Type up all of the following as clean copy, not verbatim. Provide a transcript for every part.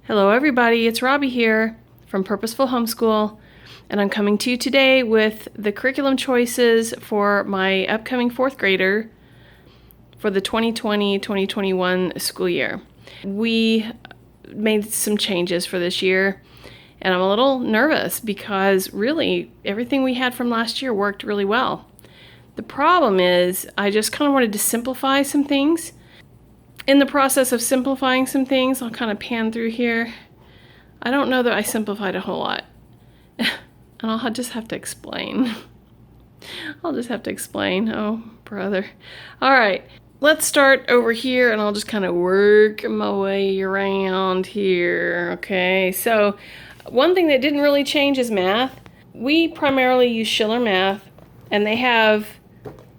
Hello everybody, it's Robbie here from Purposeful Homeschool, and I'm coming to you today with the curriculum choices for my upcoming fourth grader for the 2020-2021 school year. We made some changes for this year, and I'm a little nervous because really everything we had from last year worked really well. The problem is I just kind of wanted to simplify some things. In the process of simplifying some things, I'll kind of pan through here. I don't know that I simplified a whole lot. And I'll just have to explain. Oh, brother. All right, let's start over here and I'll just kind of work my way around here. Okay, so one thing that didn't really change is math. We primarily use Schiller Math, and they have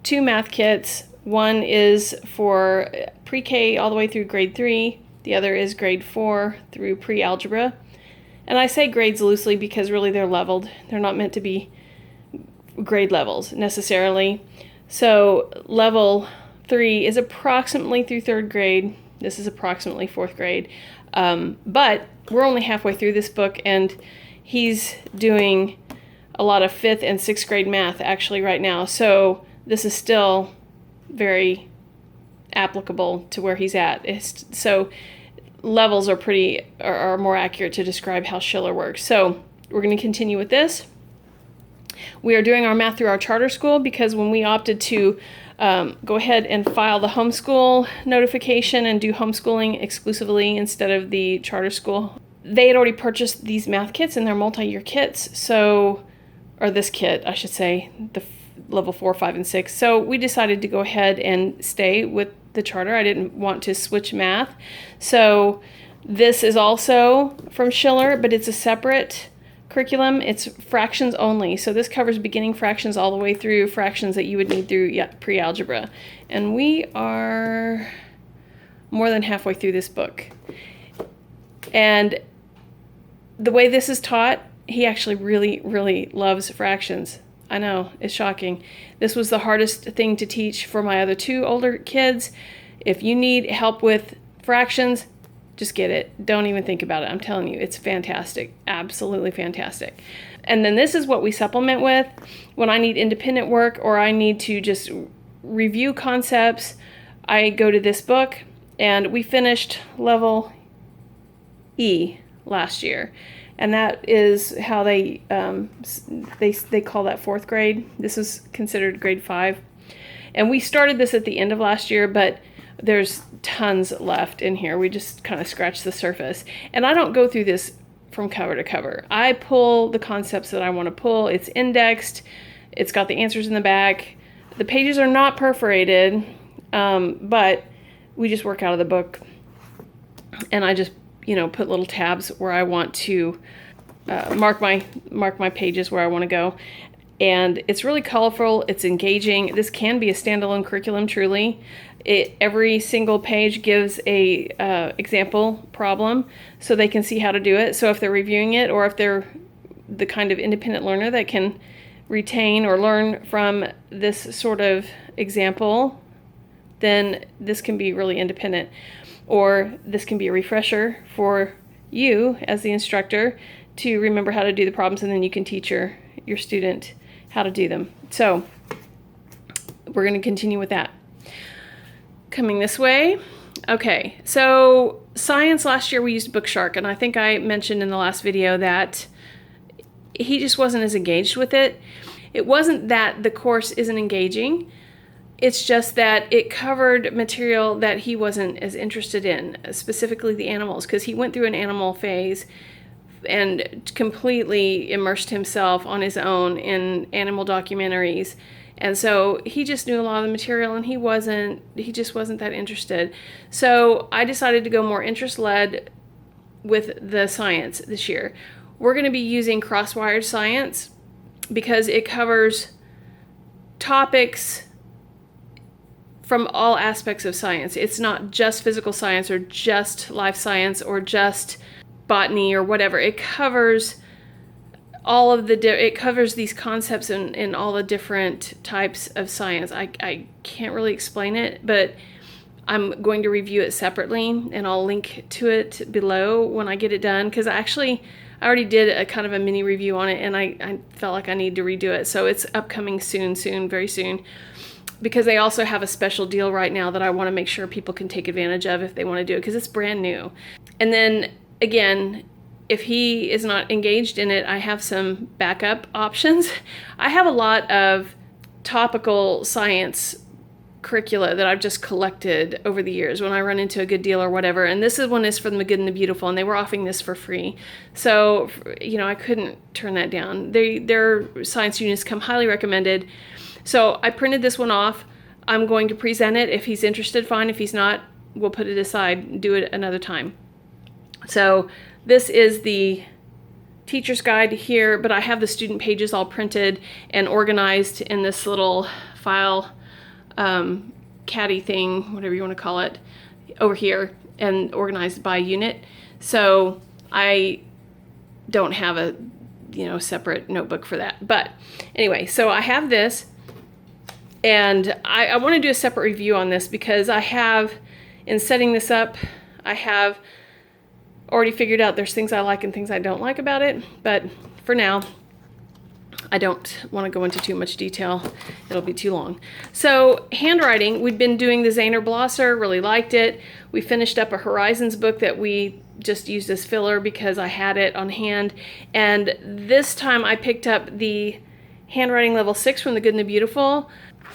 two math kits. One is for pre-K all the way through grade 3. The other is grade 4 through pre-algebra. And I say grades loosely because really they're leveled. They're not meant to be grade levels necessarily. So level 3 is approximately through 3rd grade. This is approximately 4th grade. But we're only halfway through this book, and he's doing a lot of 5th and 6th grade math actually right now. So this is still very applicable to where he's at. So levels are more accurate to describe how Schiller works. So we're going to continue with this. We are doing our math through our charter school because when we opted to go ahead and file the homeschool notification and do homeschooling exclusively instead of the charter school, they had already purchased these math kits, and they're multi-year kits. Or this kit, I should say, the level 4, 5, and 6. So we decided to go ahead and stay with the charter. I didn't want to switch math. So this is also from Schiller, but it's a separate curriculum. It's fractions only. So this covers beginning fractions all the way through fractions that you would need through pre-algebra. And we are more than halfway through this book. And the way this is taught, he actually really, really loves fractions. I know, it's shocking. This was the hardest thing to teach for my other two older kids. If you need help with fractions, just get it. Don't even think about it. I'm telling you, it's fantastic. Absolutely fantastic. And then this is what we supplement with when I need independent work or I need to just review concepts. I go to this book, and we finished level E last year. And that is how they call that 4th grade. This is considered grade 5. And we started this at the end of last year, but there's tons left in here. We just kind of scratched the surface. And I don't go through this from cover to cover. I pull the concepts that I want to pull. It's indexed. It's got the answers in the back. The pages are not perforated, but we just work out of the book. And I just put little tabs where I want to mark my pages where I want to go. And it's really colorful. It's engaging. This can be a standalone curriculum, truly. Every single page gives a example problem so they can see how to do it. So if they're reviewing it, or if they're the kind of independent learner that can retain or learn from this sort of example, then this can be really independent. Or this can be a refresher for you as the instructor to remember how to do the problems, and then you can teach your student how to do them. So we're going to continue with that. Coming this way. Okay, so science last year we used Bookshark, and I think I mentioned in the last video that he just wasn't as engaged with it. It wasn't that the course isn't engaging. It's just that it covered material that he wasn't as interested in, specifically the animals, because he went through an animal phase and completely immersed himself on his own in animal documentaries. And so he just knew a lot of the material, and he just wasn't that interested. So I decided to go more interest-led with the science this year. We're going to be using CrossWired Science because it covers topics from all aspects of science. It's not just physical science or just life science or just botany or whatever. It covers it covers these concepts in all the different types of science. I can't really explain it, but I'm going to review it separately, and I'll link to it below when I get it done, because I already did a kind of a mini review on it, and I felt like I need to redo it. So it's upcoming soon, very soon, because they also have a special deal right now that I want to make sure people can take advantage of if they want to do it, because it's brand new. And then again, if he is not engaged in it, I have some backup options. I have a lot of topical science curricula that I've just collected over the years when I run into a good deal or whatever. And this one is from The Good and the Beautiful, and they were offering this for free. So, I couldn't turn that down. Their science units come highly recommended. So I printed this one off. I'm going to present it. If he's interested, fine. If he's not, we'll put it aside and do it another time. So this is the teacher's guide here, but I have the student pages all printed and organized in this little file caddy thing, whatever you want to call it, over here, and organized by unit. So I don't have a separate notebook for that. But anyway, so I have this, and I want to do a separate review on this, because I have, in setting this up, I have already figured out there's things I like and things I don't like about it. But for now, I don't want to go into too much detail. It'll be too long. So handwriting, we've been doing the Zahner Blosser, really liked it. We finished up a Horizons book that we just used as filler because I had it on hand. And this time I picked up the Handwriting Level 6 from The Good and the Beautiful.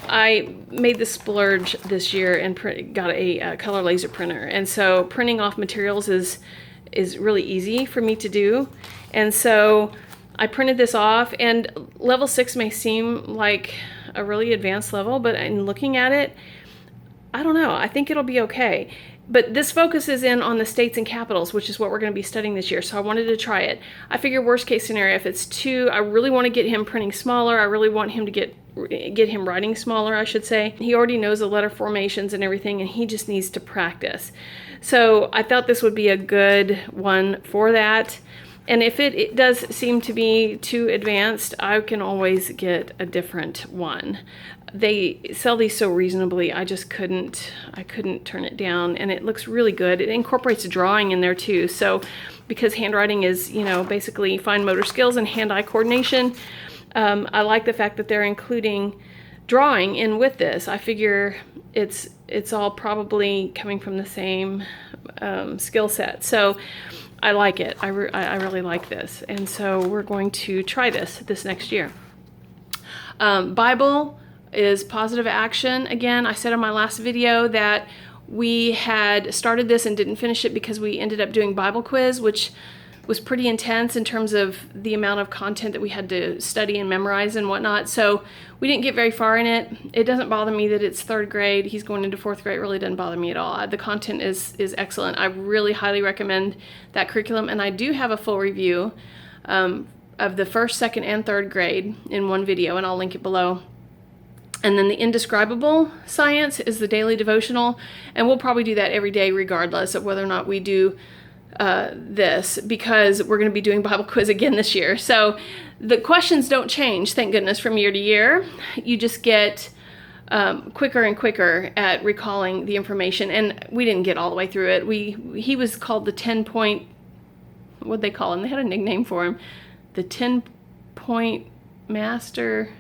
I made the splurge this year and got a color laser printer. And so printing off materials is really easy for me to do. And so I printed this off, and level 6 may seem like a really advanced level, but in looking at it, I don't know. I think it'll be okay. But this focuses in on the states and capitals, which is what we're going to be studying this year. So I wanted to try it. I figure worst case scenario, if it's too, I really want to get him printing smaller. I really want him to get him writing smaller, I should say. He already knows the letter formations and everything, and he just needs to practice. So I thought this would be a good one for that. And if it does seem to be too advanced, I can always get a different one. They sell these so reasonably, I couldn't turn it down, and it looks really good. It incorporates drawing in there too. So because handwriting is, basically fine motor skills and hand-eye coordination, I like the fact that they're including drawing in with this. I figure it's all probably coming from the same skill set. So I like it. I really like this. And so we're going to try this next year. Bible is positive action. Again, I said in my last video that we had started this and didn't finish it because we ended up doing Bible quiz, which was pretty intense in terms of the amount of content that we had to study and memorize and whatnot. So we didn't get very far in it. It doesn't bother me that it's 3rd grade. He's going into 4th grade. It really doesn't bother me at all. The content is excellent. I really highly recommend that curriculum. And I do have a full review of the 1st, 2nd, and 3rd grade in one video, and I'll link it below. And then the Indescribable Science is the daily devotional. And we'll probably do that every day regardless of whether or not we do this, because we're going to be doing Bible quiz again this year. So the questions don't change, thank goodness, from year to year. You just get quicker and quicker at recalling the information. And we didn't get all the way through it. He was called the 10-point, what'd they call him? They had a nickname for him. The 10-point master.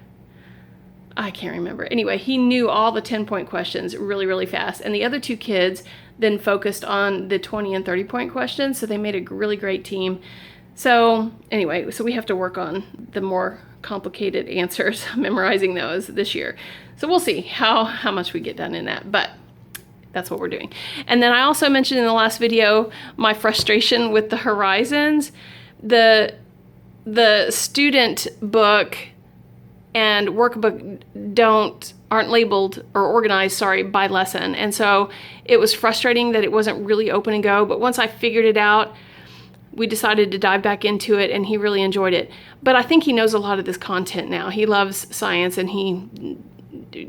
I can't remember. Anyway, he knew all the 10-point questions really, really fast. And the other 2 kids then focused on the 20 and 30-point questions. So they made a really great team. So anyway, so we have to work on the more complicated answers, memorizing those this year. So we'll see how much we get done in that. But that's what we're doing. And then I also mentioned in the last video my frustration with the Horizons. The student book and workbook aren't labeled or organized, by lesson. And so it was frustrating that it wasn't really open and go. But once I figured it out, we decided to dive back into it, and he really enjoyed it. But I think he knows a lot of this content now. He loves science, and he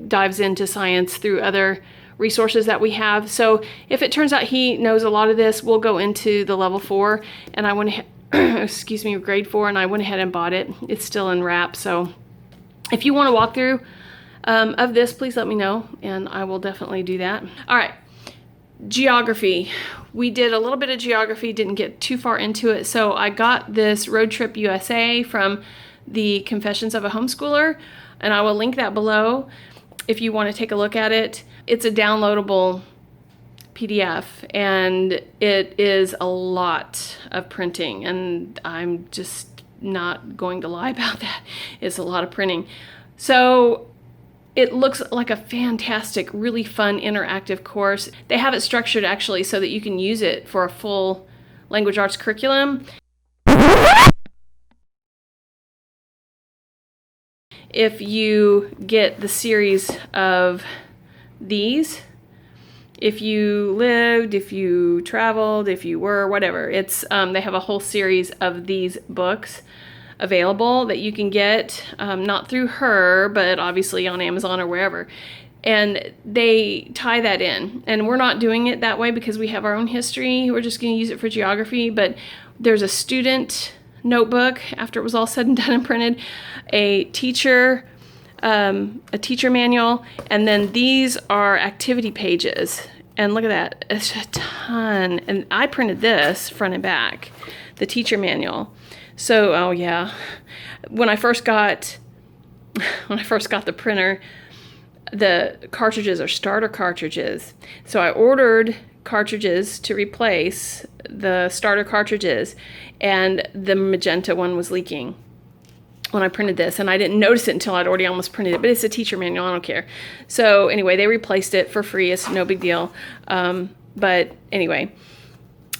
dives into science through other resources that we have. So if it turns out he knows a lot of this, we'll go into the level 4. And I went ahead, grade 4, and I went ahead and bought it. It's still in wrap. So if you want to walk through of this, please let me know, and I will definitely do that. All right, Geography. We did a little bit of geography, didn't get too far into it. So I got this Road Trip USA from the Confessions of a Homeschooler, and I will link that below if you want to take a look at it. It's a downloadable PDF, and it is a lot of printing, and I'm just not going to lie about that. It's a lot of printing. So it looks like a fantastic, really fun, interactive course. They have it structured actually so that you can use it for a full language arts curriculum. If you get the series of these, if you lived, if you traveled, if you were, whatever, it's they have a whole series of these books available that you can get, not through her, but obviously on Amazon or wherever. And they tie that in. And we're not doing it that way because we have our own history. We're just going to use it for geography. But there's a student notebook after it was all said and done and printed, a teacher manual, and then these are activity pages. And look at that, it's a ton. And I printed this front and back, the teacher manual. So, oh yeah, when I first got the printer, the cartridges are starter cartridges. So I ordered cartridges to replace the starter cartridges, and the magenta one was leaking when I printed this, and I didn't notice it until I'd already almost printed it, but it's a teacher manual, I don't care. So anyway, they replaced it for free. It's no big deal. But anyway,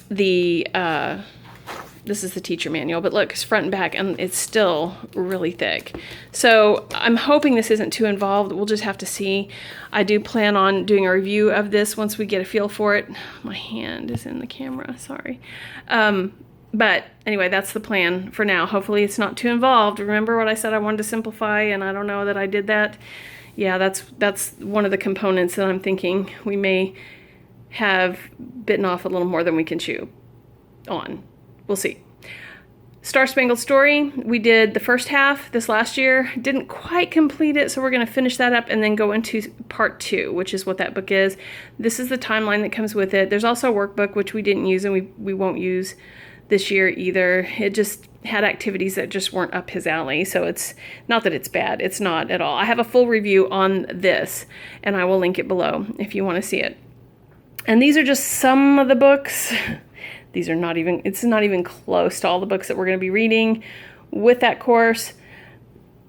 this is the teacher manual, but look, it's front and back, and it's still really thick. So I'm hoping this isn't too involved. We'll just have to see. I do plan on doing a review of this once we get a feel for it. My hand is in the camera, sorry. But anyway, that's the plan for now. Hopefully it's not too involved. Remember what I said I wanted to simplify, and I don't know that I did that. Yeah, that's one of the components that I'm thinking we may have bitten off a little more than we can chew on. We'll see. Star-Spangled Story, we did the first half this last year. Didn't quite complete it, so we're going to finish that up and then go into part 2, which is what that book is. This is the timeline that comes with it. There's also a workbook, which we didn't use, and we won't use this year either. It just had activities that just weren't up his alley, so it's not that it's bad. It's not at all. I have a full review on this, and I will link it below if you want to see it. And these are just some of the books. These are not even, it's not even close to all the books that we're going to be reading with that course.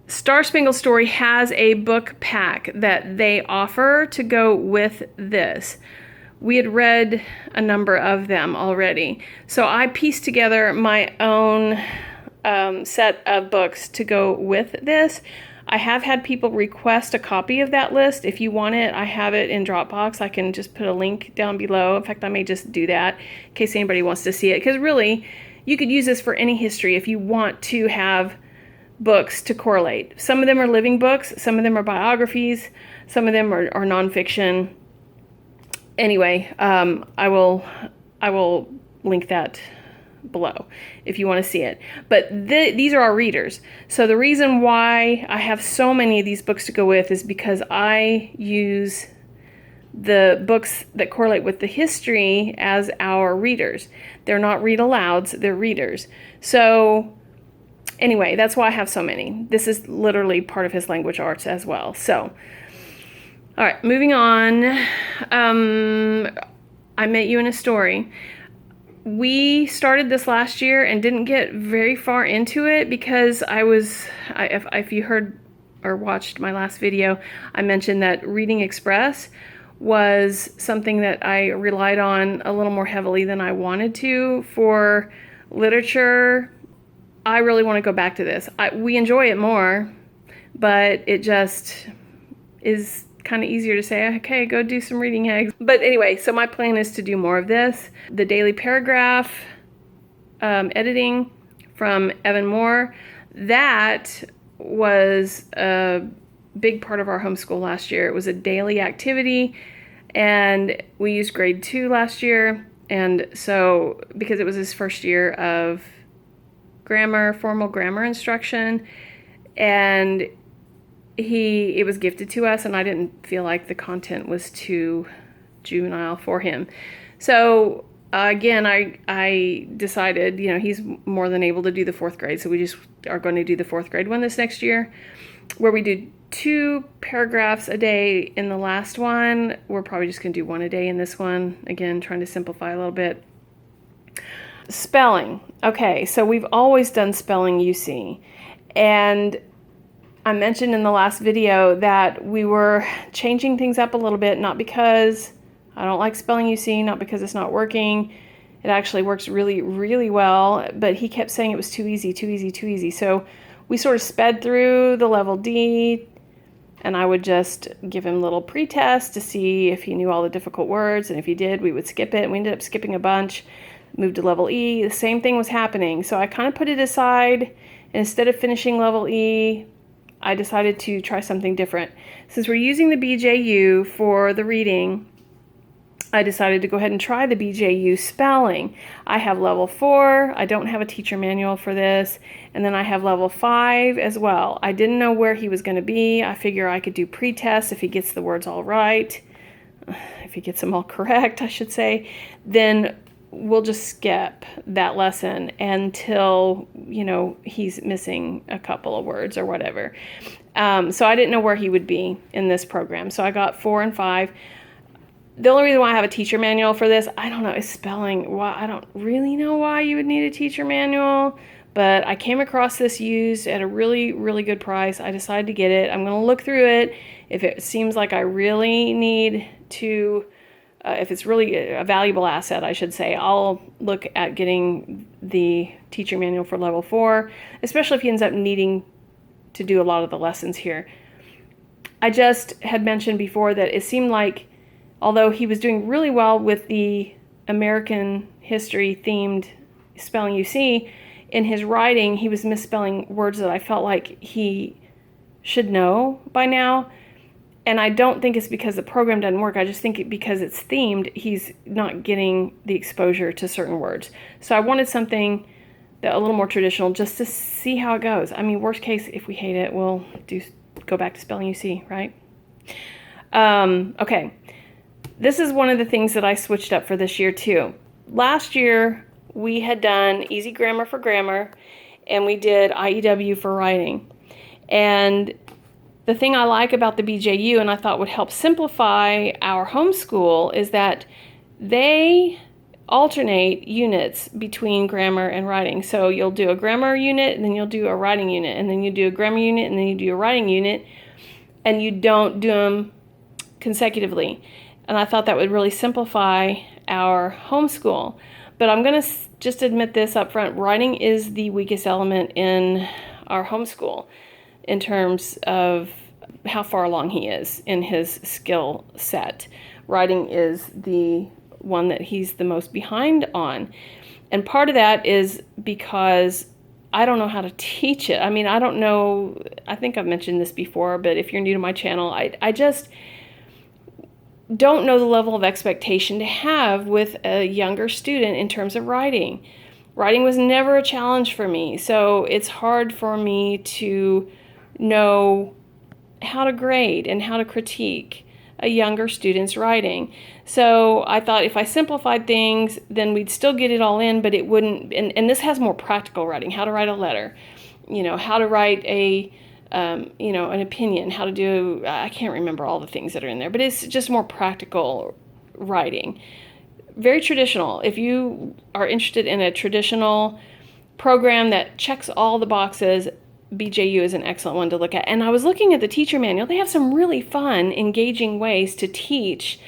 Star-Spangled Story has a book pack that they offer to go with this. We had read a number of them already. So I pieced together my own set of books to go with this. I have had people request a copy of that list. If you want it, I have it in Dropbox. I can just put a link down below. In fact, I may just do that in case anybody wants to see it. Because really, you could use this for any history if you want to have books to correlate. Some of them are living books. Some of them are biographies. Some of them are nonfiction. Anyway, I will link that below if you want to see it. But these are our readers. So the reason why I have so many of these books to go with is because I use the books that correlate with the history as our readers. They're not read alouds, they're readers. So anyway, that's why I have so many. This is literally part of his language arts as well. So, all right, moving on. I Met You in a Story. We started this last year and didn't get very far into it because if you heard or watched my last video, I mentioned that reading Eggspress was something that I relied on a little more heavily than I wanted to for literature. I really want to go back to this. We enjoy it more, but it just is kind of easier to say, okay, go do some reading eggs. But anyway, so my plan is to do more of this. The daily paragraph editing from Evan Moore, that was a big part of our homeschool last year. It was a daily activity, and we used grade 2 last year. And so because it was his first year of formal grammar instruction, and it was gifted to us, and I didn't feel like the content was too juvenile for him. So again, I decided, he's more than able to do the 4th grade, so we just are going to do the 4th grade one this next year, where we do 2 paragraphs a day in the last one. We're probably just going to do 1 a day in this one. Again, trying to simplify a little bit. Spelling. Okay, so we've always done spelling UC. And I mentioned in the last video that we were changing things up a little bit, not because I don't like spelling UC, not because it's not working. It actually works really, really well, but he kept saying it was too easy, too easy, too easy. So we sort of sped through the level D, and I would just give him little pre-tests to see if he knew all the difficult words, and if he did, we would skip it. We ended up skipping a bunch, moved to level E. The same thing was happening, so I kind of put it aside, and instead of finishing level E, I decided to try something different. Since we're using the BJU for the reading, I decided to go ahead and try the BJU spelling. I have level 4. I don't have a teacher manual for this. And then I have level 5 as well. I didn't know where he was going to be. I figure I could do pre-tests if he gets the words all right. If he gets them all correct, I should say. Then we'll just skip that lesson until, he's missing a couple of words or whatever. So I didn't know where he would be in this program. So I got 4 and 5. The only reason why I have a teacher manual for this, I don't know, is spelling. Why, I don't really know why you would need a teacher manual, but I came across this used at a really, really good price. I decided to get it. I'm going to look through it. If it seems like I really need to, if it's really a valuable asset, I should say, I'll look at getting the teacher manual for level 4, especially if he ends up needing to do a lot of the lessons here. I just had mentioned before that it seemed like, although he was doing really well with the American history themed spelling UC, in his writing he was misspelling words that I felt like he should know by now. And I don't think it's because the program doesn't work. I just think because it's themed, he's not getting the exposure to certain words. So I wanted something that a little more traditional just to see how it goes. I mean, worst case, if we hate it, we'll go back to spelling UC, right? Okay. This is one of the things that I switched up for this year too. Last year, we had done Easy Grammar for Grammar, and we did IEW for writing. And the thing I like about the BJU, and I thought would help simplify our homeschool, is that they alternate units between grammar and writing. So you'll do a grammar unit, and then you'll do a writing unit, and then you do a grammar unit, and then you do a writing unit, and you don't do them consecutively. And I thought that would really simplify our homeschool. But I'm going to just admit this up front. Writing is the weakest element in our homeschool in terms of how far along he is in his skill set. Writing is the one that he's the most behind on. And part of that is because I don't know how to teach it. I mean, I don't know. I think I've mentioned this before, but if you're new to my channel, I just don't know the level of expectation to have with a younger student in terms of writing. Writing was never a challenge for me, so it's hard for me to know how to grade and how to critique a younger student's writing. So I thought if I simplified things, then we'd still get it all in, but it wouldn't, and this has more practical writing, how to write a letter, how to write an opinion, how to do, I can't remember all the things that are in there, but it's just more practical writing. Very traditional. If you are interested in a traditional program that checks all the boxes, BJU is an excellent one to look at. And I was looking at the teacher manual. They have some really fun, engaging ways to teach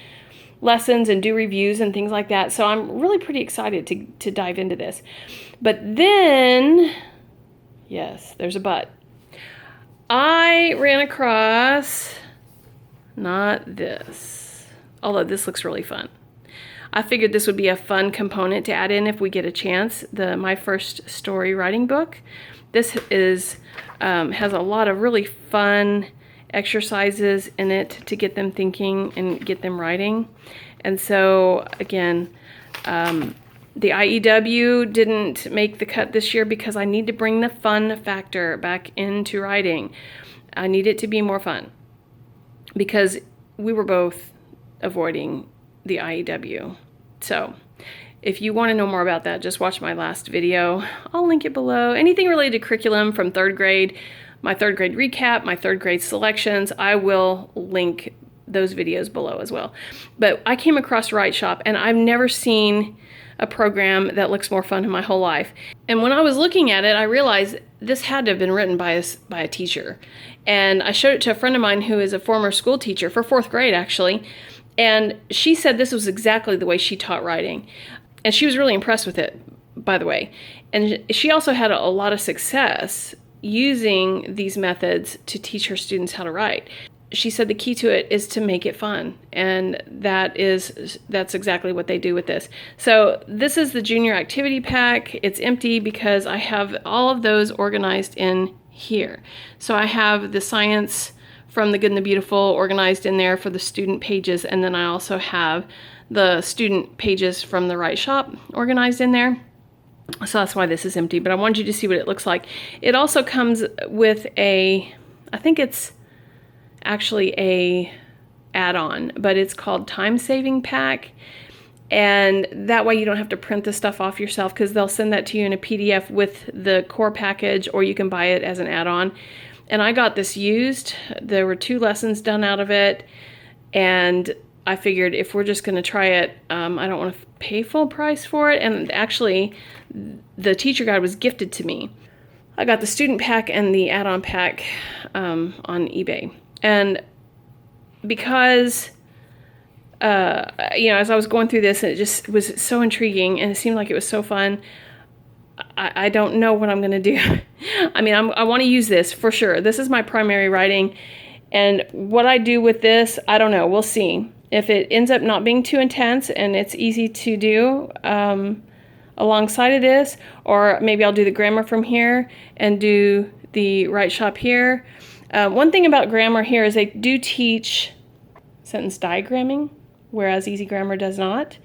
lessons and do reviews and things like that. So I'm really pretty excited to dive into this. But then, yes, there's a but. I ran across, not this, although this looks really fun. I figured this would be a fun component to add in if we get a chance. My first story writing book. This is has a lot of really fun exercises in it to get them thinking and get them writing. And so again, the IEW didn't make the cut this year because I need to bring the fun factor back into writing. I need it to be more fun because we were both avoiding the IEW. So if you want to know more about that, just watch my last video. I'll link it below. Anything related to curriculum from 3rd grade, my 3rd grade recap, my 3rd grade selections, I will link those videos below as well. But I came across Write Shop, and I've never seen a program that looks more fun in my whole life. And when I was looking at it, I realized this had to have been written by a teacher. And I showed it to a friend of mine who is a former school teacher for 4th grade, actually. And she said this was exactly the way she taught writing. And she was really impressed with it, by the way. And she also had a lot of success using these methods to teach her students how to write. She said the key to it is to make it fun, and that's exactly what they do with this. So this is the junior activity pack. It's empty because I have all of those organized in here. So I have the science from The Good and the Beautiful organized in there for the student pages, and then I also have the student pages from the Write Shop organized in there. So that's why this is empty, but I wanted you to see what it looks like. It also comes with I think it's actually a add-on, but it's called Time Saving Pack, and that way you don't have to print the stuff off yourself, because they'll send that to you in a PDF with the core package, or you can buy it as an add-on. And I got this used. There were 2 lessons done out of it, and I figured if we're just going to try it, I don't want to pay full price for it. And actually, the teacher guide was gifted to me. I got the student pack and the add-on pack on eBay. And because, as I was going through this, it just was so intriguing, and it seemed like it was so fun. I don't know what I'm going to do. I mean, I want to use this for sure. This is my primary writing. And what I do with this, I don't know. We'll see. If it ends up not being too intense and it's easy to do alongside of this, or maybe I'll do the grammar from here and do the Write Shop here. One thing about grammar here is they do teach sentence diagramming, whereas Easy Grammar does not.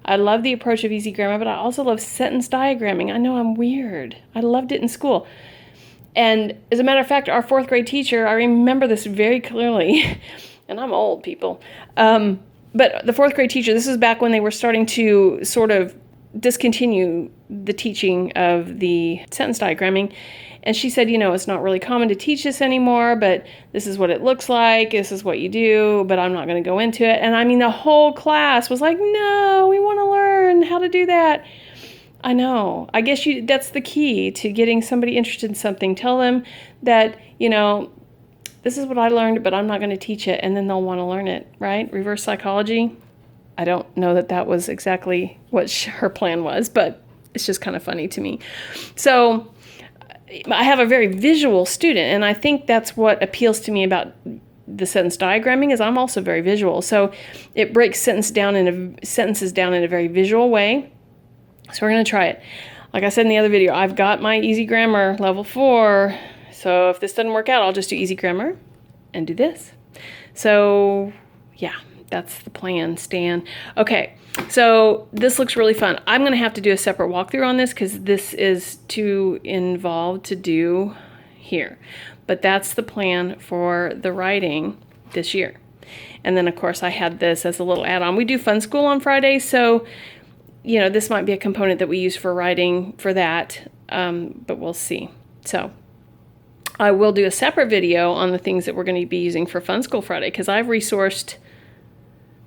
I love the approach of Easy Grammar, but I also love sentence diagramming. I know I'm weird. I loved it in school. And as a matter of fact, our 4th grade teacher, I remember this very clearly, and I'm old, people. But the 4th grade teacher, this is back when they were starting to sort of discontinue the teaching of the sentence diagramming. And she said, it's not really common to teach this anymore, but this is what it looks like. This is what you do, but I'm not going to go into it. And I mean, the whole class was like, no, we want to learn how to do that. I know. I guess that's the key to getting somebody interested in something. Tell them that, this is what I learned, but I'm not going to teach it. And then they'll want to learn it, right? Reverse psychology. I don't know that was exactly what her plan was, but it's just kind of funny to me. So I have a very visual student, and I think that's what appeals to me about the sentence diagramming, is I'm also very visual. So it breaks sentences down in a very visual way. So we're going to try it. Like I said in the other video, I've got my Easy Grammar level 4. So if this doesn't work out, I'll just do Easy Grammar and do this. So yeah, that's the plan, Stan. Okay, so this looks really fun. I'm going to have to do a separate walkthrough on this because this is too involved to do here. But that's the plan for the writing this year. And then, of course, I had this as a little add-on. We do Fun School on Fridays, so, this might be a component that we use for writing for that, but we'll see. So I will do a separate video on the things that we're going to be using for Fun School Friday, because I've resourced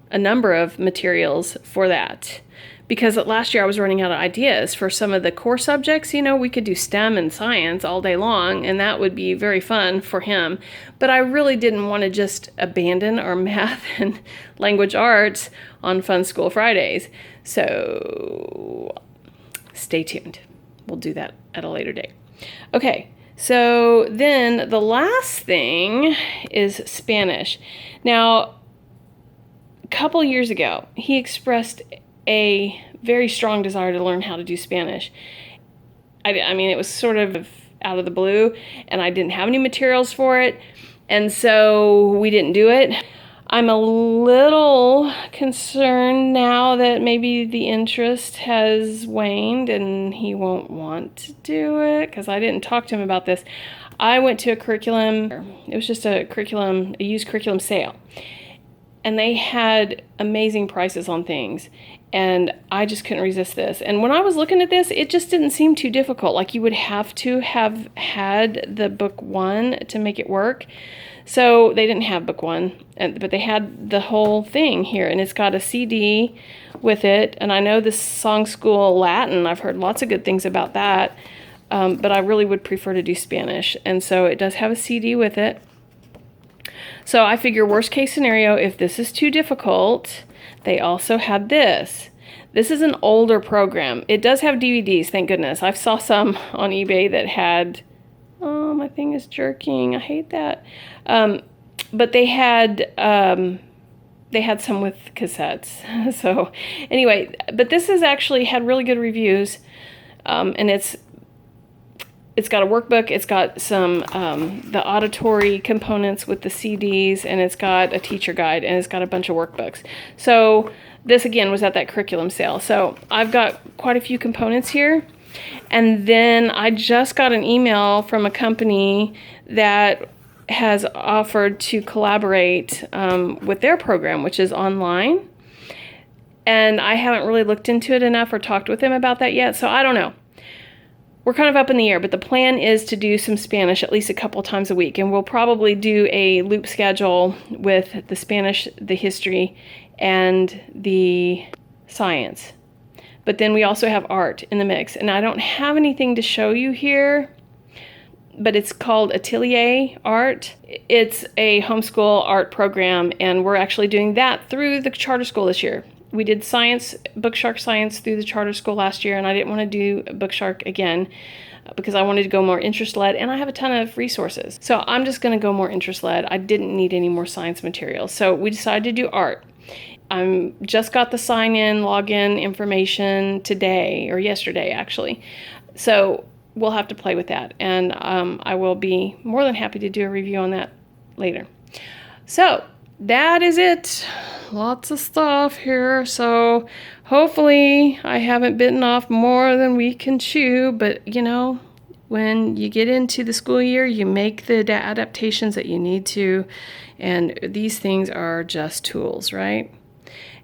a number of materials for that. Because last year I was running out of ideas for some of the core subjects. We could do STEM and science all day long, and that would be very fun for him. But I really didn't want to just abandon our math and language arts on Fun School Fridays. So stay tuned. We'll do that at a later date. Okay, so then the last thing is Spanish. Now, a couple years ago, he expressed a very strong desire to learn how to do Spanish. I mean, it was sort of out of the blue, and I didn't have any materials for it, and so we didn't do it. I'm a little concerned now that maybe the interest has waned and he won't want to do it, because I didn't talk to him about this. I went to a curriculum, it was just a used curriculum sale. and they had amazing prices on things. And I just couldn't resist this. And when I was looking at this, it just didn't seem too difficult. Like you would have to have had the book 1 to make it work. So they didn't have book 1, but they had the whole thing here. And it's got a CD with it. And I know this Song School Latin, I've heard lots of good things about that. But I really would prefer to do Spanish. And so it does have a CD with it. So I figure worst case scenario, if this is too difficult, they also had this. This is an older program. It does have DVDs, thank goodness. I saw some on eBay that had, oh, my thing is jerking. I hate that. But they had some with cassettes. So anyway, but this has actually had really good reviews. And it's got a workbook, it's got some the auditory components with the CDs, and it's got a teacher guide, and it's got a bunch of workbooks. So this again was at that curriculum sale. So I've got quite a few components here. And then I just got an email from a company that has offered to collaborate with their program, which is online. And I haven't really looked into it enough or talked with them about that yet, so I don't know. We're kind of up in the air, but the plan is to do some Spanish at least a couple times a week, and we'll probably do a loop schedule with the Spanish, the history, and the science. But then we also have art in the mix, and I don't have anything to show you here, but it's called Atelier Art. It's a homeschool art program, and we're actually doing that through the charter school this year. We did science, Bookshark Science through the charter school last year, and I didn't want to do Bookshark again because I wanted to go more interest-led, and I have a ton of resources. So I'm just going to go more interest-led. I didn't need any more science material. So we decided to do art. I just got the sign-in, login information today, or yesterday actually. So we'll have to play with that, and I will be more than happy to do a review on that later. So that is it. Lots of stuff here, so hopefully I haven't bitten off more than we can chew, but you know, when you get into the school year, you make the adaptations that you need to, and these things are just tools, right?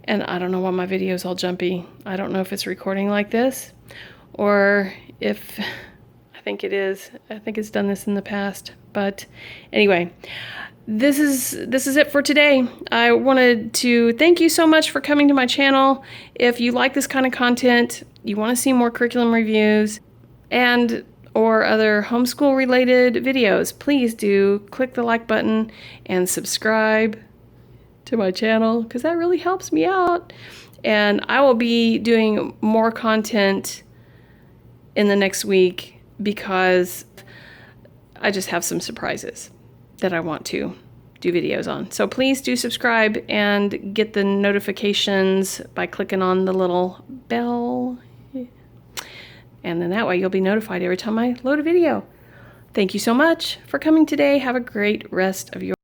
And I don't know why my video is all jumpy. I don't know if it's recording like this, or if, I think it is. I think it's done this in the past, but anyway, this is it for today. I wanted to thank you so much for coming to my channel. If you like this kind of content, you want to see more curriculum reviews and or other homeschool related videos, please do click the like button and subscribe to my channel because that really helps me out. And I will be doing more content in the next week because I just have some surprises that I want to do videos on. So please do subscribe and get the notifications by clicking on the little bell. And then that way you'll be notified every time I load a video. Thank you so much for coming today. Have a great rest of your